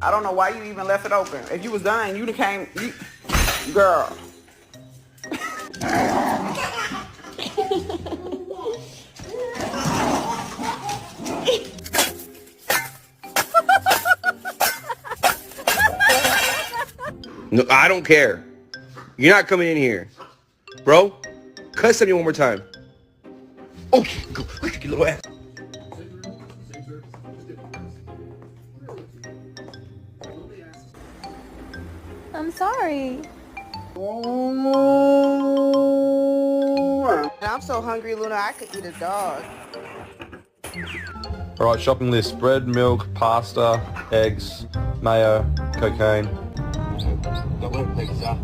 I don't know why you even left it open. If you was done, you'd have came. Girl. No, I don't care. You're not coming in here. Bro, cuss at me one more time. Oh, go, quick, you little ass. I'm sorry. I'm so hungry, Luna, I could eat a dog. Alright, shopping list. Bread, milk, pasta, eggs, mayo, cocaine. Pizza.